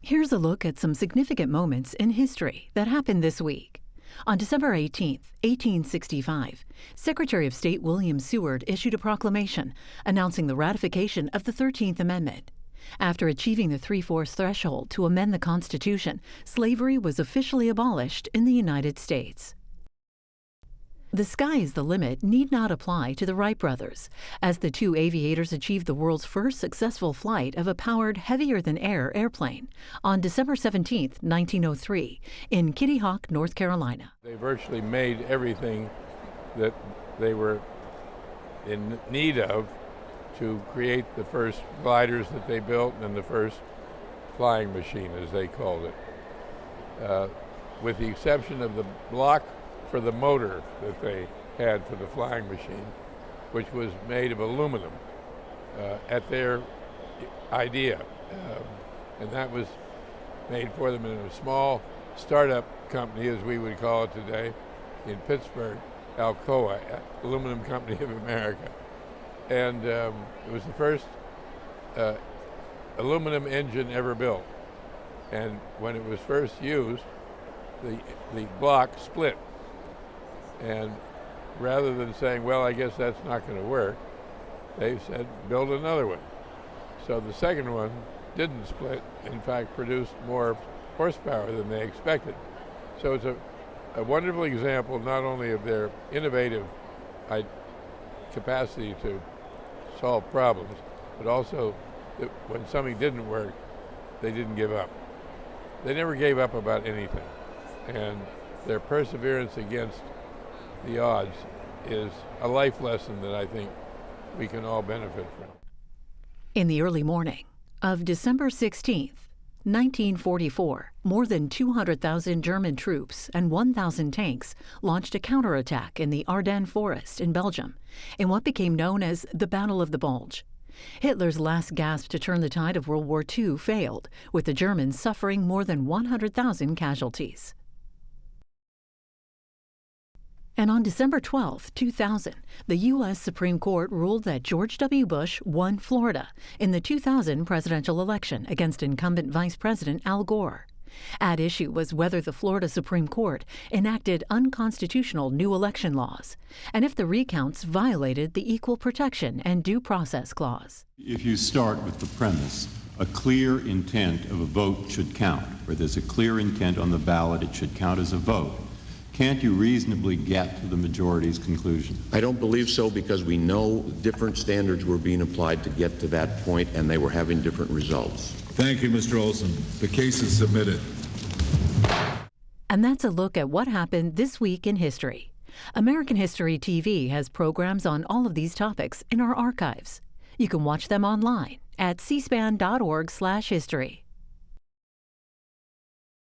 Here's a look at some significant moments in history that happened this week. On December 18, 1865, Secretary of State William Seward issued a proclamation announcing the ratification of the 13th Amendment. After achieving the three-fourths threshold to amend the Constitution, slavery was officially abolished in the United States. The sky is the limit need not apply to the Wright brothers, as the two aviators achieved the world's first successful flight of a powered heavier-than-air airplane on December 17, 1903, in Kitty Hawk, North Carolina. They virtually made everything that they were in need of to create the first gliders that they built and the first flying machine, as they called it, with the exception of the block for the motor that they had for the flying machine, which was made of aluminum at their idea. And that was made for them in a small startup company, as we would call it today, in Pittsburgh, Alcoa, Aluminum Company of America. And it was the first aluminum engine ever built. And when it was first used, the block split. And rather than saying, well, I guess that's not going to work, they said, build another one. So the second one didn't split, in fact produced more horsepower than they expected. So it's a wonderful example not only of their innovative capacity to solve problems, but also that when something didn't work, they didn't give up. They never gave up about anything. And their perseverance against the odds is a life lesson that I think we can all benefit from. In the early morning of December 16, 1944, more than 200,000 German troops and 1,000 tanks launched a counterattack in the Ardennes forest in Belgium in what became known as the Battle of the Bulge. Hitler's last gasp to turn the tide of World War II failed, with the Germans suffering more than 100,000 casualties. And on December 12, 2000, the U.S. Supreme Court ruled that George W. Bush won Florida in the 2000 presidential election against incumbent Vice President Al Gore. At issue was whether the Florida Supreme Court enacted unconstitutional new election laws, and if the recounts violated the Equal Protection and Due Process Clause. If you start with the premise, a clear intent of a vote should count, where there's a clear intent on the ballot, it should count as a vote. Can't you reasonably get to the majority's conclusion? I don't believe so, because we know different standards were being applied to get to that point, and they were having different results. Thank you, Mr. Olson. The case is submitted. And that's a look at what happened this week in history. American History TV has programs on all of these topics in our archives. You can watch them online at cspan.org/history.